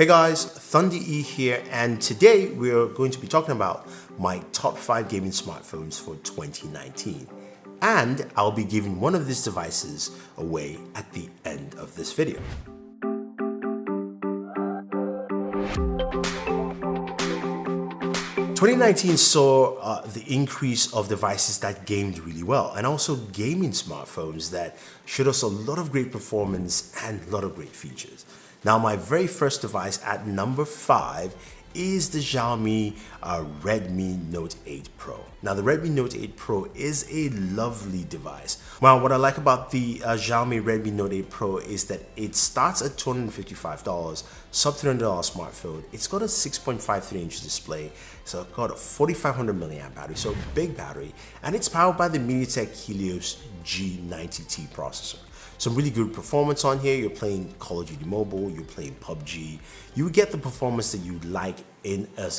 Hey guys, Thunder E here, and today we're going to be talking about my top 5 gaming smartphones for 2019. And I'll be giving one of these devices away at the end of this video. Twenty 2019 saw the increase of devices that gamed really well, and also gaming smartphones that showed us a lot of great performance and a lot of great features. Now, my very first device at number 5 is the Xiaomi Redmi Note 8 Pro. Now, the Redmi Note 8 Pro is a lovely device. Well, what I like about the Xiaomi Redmi Note 8 Pro is that it starts at $255, sub $300 smartphone. It's got a 6.53-inch display, so it's got a 4,500 milliamp battery, so big battery, and it's powered by the MediaTek Helios G90T processor. Some really good performance on here. You're playing Call of Duty Mobile, you're playing PUBG. You get the performance that you like in a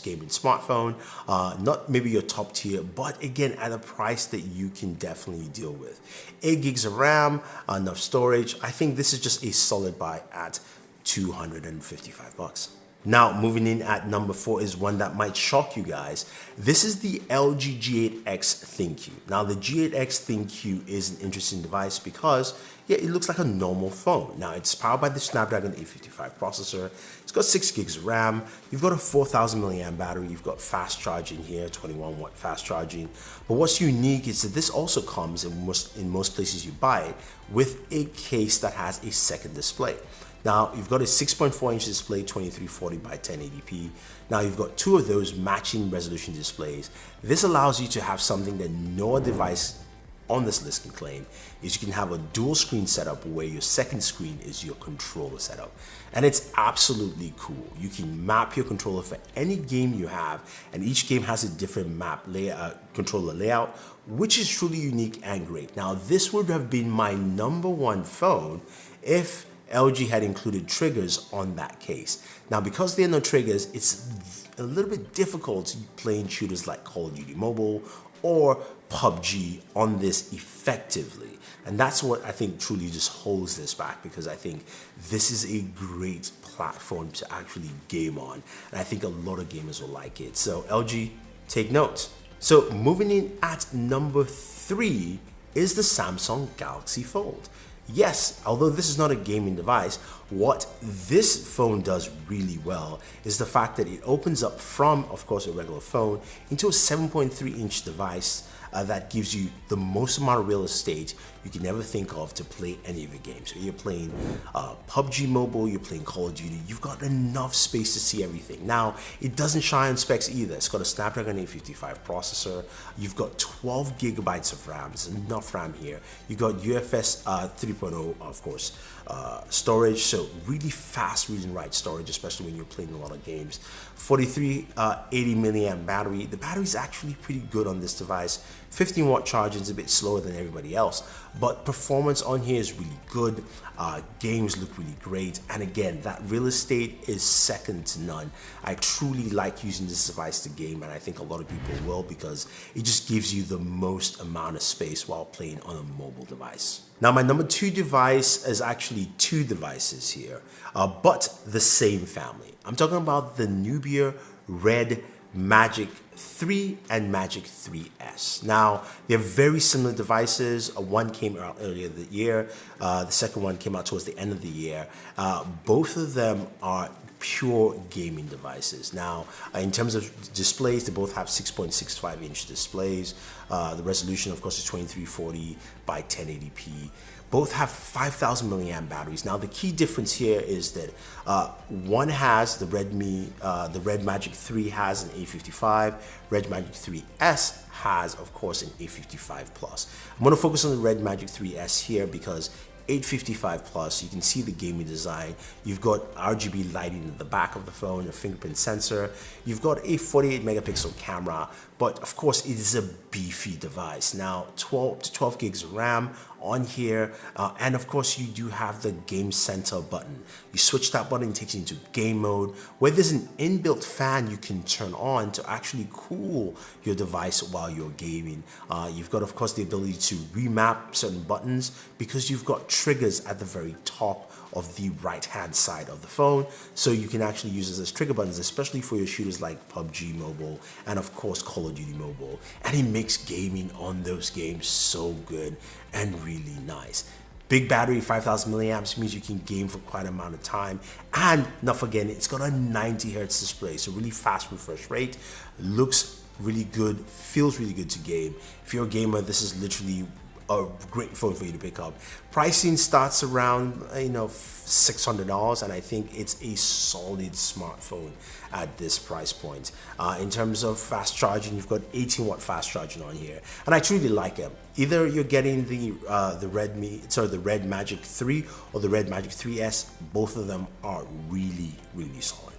gaming smartphone. Not maybe your top tier, but again, at a price that you can definitely deal with. 8 gigs of RAM, enough storage. I think this is just a solid buy at $255. Now, moving in at number 4 is one that might shock you guys. This is the LG G8X ThinQ. Now, the G8X ThinQ is an interesting device because, yeah, it looks like a normal phone. Now, it's powered by the Snapdragon 855 processor. It's got 6 gigs of RAM. You've got a 4,000 milliamp battery. You've got fast charging here, 21 watt fast charging. But what's unique is that this also comes in most places you buy it with a case that has a second display. Now, you've got a 6.4-inch display, 2340 by 1080p. Now, you've got 2 of those matching resolution displays. This allows you to have something that no device on this list can claim, is you can have a dual screen setup where your second screen is your controller setup. And it's absolutely cool. You can map your controller for any game you have, and each game has a different controller layout, which is truly unique and great. Now, this would have been my number 1 phone if LG had included triggers on that case. Now, because there are no triggers, it's a little bit difficult playing shooters like Call of Duty Mobile or PUBG on this effectively. And that's what I think truly just holds this back, because I think this is a great platform to actually game on. And I think a lot of gamers will like it. So LG, take note. So moving in at number 3 is the Samsung Galaxy Fold. Yes, although this is not a gaming device, what this phone does really well is the fact that it opens up from, of course, a regular phone into a 7.3-inch device that gives you the most amount of real estate you can ever think of to play any of your games. So you're playing PUBG Mobile, you're playing Call of Duty, you've got enough space to see everything. Now, it doesn't shy on specs either. It's got a Snapdragon 855 processor. You've got 12 gigabytes of RAM. There's enough RAM here. You've got UFS 3.0, of course, storage. So really fast read and write storage, especially when you're playing a lot of games. 4380 milliamp battery. The battery is actually pretty good on this device. 15 watt charging is a bit slower than everybody else, but performance on here is really good. Games look really great, and again, that real estate is second to none. I truly like using this device to game, and I think a lot of people will, because it just gives you the most amount of space while playing on a mobile device. Now, my number 2 device is actually 2 devices here, but the same family. I'm talking about the Nubia Red Magic 3 and Magic 3S. Now, they're very similar devices. One came out earlier this year. The second one came out towards the end of the year. Both of them are pure gaming devices. Now, in terms of displays, they both have 6.65-inch displays. The resolution, of course, is 2340 by 1080p. Both have 5,000 milliamp batteries. Now, the key difference here is that one has the Red Magic 3 has an A55. Red Magic 3S has, of course, an A55 Plus. I'm going to focus on the Red Magic 3S here because 855 plus, you can see the gaming design. You've got RGB lighting in the back of the phone, a fingerprint sensor. You've got a 48 megapixel camera, but of course it is a beefy device. Now 12 gigs of RAM on here, and of course you do have the Game Center button. You switch that button, it takes you into game mode, where there's an inbuilt fan you can turn on to actually cool your device while you're gaming. You've got, of course, the ability to remap certain buttons because you've got triggers at the very top of the right hand side of the phone, so you can actually use this as trigger buttons, especially for your shooters like PUBG Mobile and of course Call of Duty Mobile. And it makes gaming on those games so good and really nice. Big battery, 5,000 milliamps, means you can game for quite an amount of time. And not forgetting, it's got a 90 hertz display, so really fast refresh rate, looks really good, feels really good to game. If you're a gamer, this is literally a great phone for you to pick up. Pricing starts around $600, and I think it's a solid smartphone at this price point. In terms of fast charging, you've got 18-watt fast charging on here, and I truly like it. Either you're getting the Red Magic 3 or the Red Magic 3S. Both of them are really solid.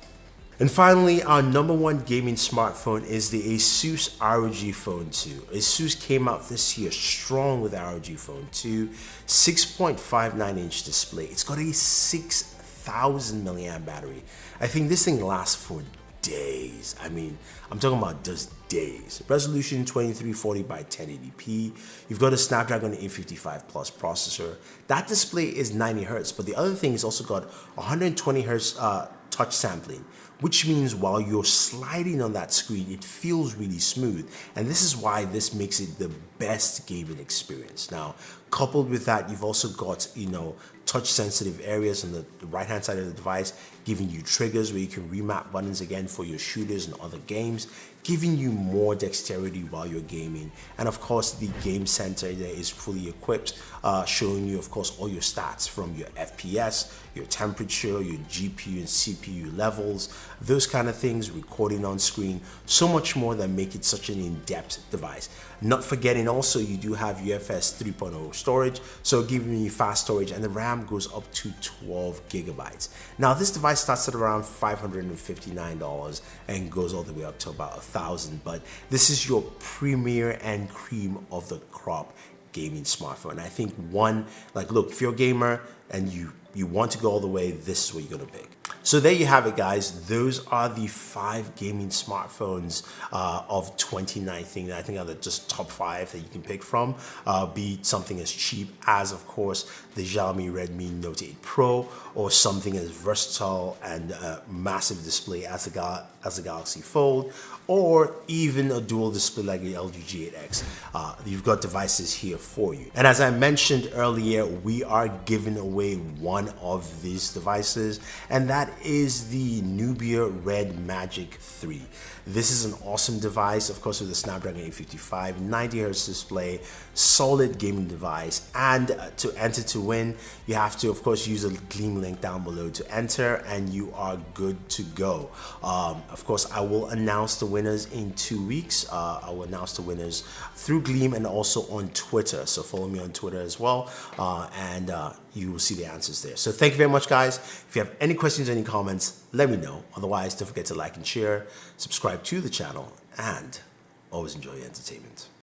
And finally, our number one gaming smartphone is the Asus ROG Phone 2. Asus came out this year strong with ROG Phone 2, 6.59-inch display. It's got a 6,000 milliamp battery. I think this thing lasts for days. I mean, I'm talking about just days. Resolution 2340 by 1080p. You've got a Snapdragon 855 Plus processor. That display is 90 hertz, but the other thing is also got 120 hertz touch sampling, which means while you're sliding on that screen, it feels really smooth. And this is why this makes it the best gaming experience. Now, coupled with that, you've also got, touch sensitive areas on the right hand side of the device, giving you triggers where you can remap buttons again for your shooters and other games, giving you more dexterity while you're gaming. And of course, the game center there is fully equipped, showing you, of course, all your stats from your FPS, your temperature, your GPU and CPU levels, those kind of things, recording on screen, so much more that make it such an in-depth device. Not forgetting also, you do have UFS 3.0 storage, so giving you fast storage, and the RAM goes up to 12 gigabytes. Now, this device starts at around $559 and goes all the way up to about $1,000, but this is your premier and cream of the crop gaming smartphone. I think look, if you're a gamer and you want to go all the way, this is what you're gonna pick. So there you have it, guys. Those are the 5 gaming smartphones of 2019 that I think are the just top 5 that you can pick from. Be something as cheap as, of course, the Xiaomi Redmi Note 8 Pro, or something as versatile and massive display as the Galaxy Fold, or even a dual display like the LG G8X. You've got devices here for you. And as I mentioned earlier, we are giving away one of these devices, and that is the Nubia Red Magic 3. This is an awesome device, of course, with the Snapdragon 855, 90 Hz display, solid gaming device. And to enter to win, you have to, of course, use a Gleam link down below to enter, and you are good to go. Of course, I will announce the winners in 2 weeks. I will announce the winners through Gleam and also on Twitter. So follow me on Twitter as well, and you will see the answers there. So thank you very much, guys. If you have any questions or any comments, let me know. Otherwise, don't forget to like and share, subscribe to the channel, and always enjoy your entertainment.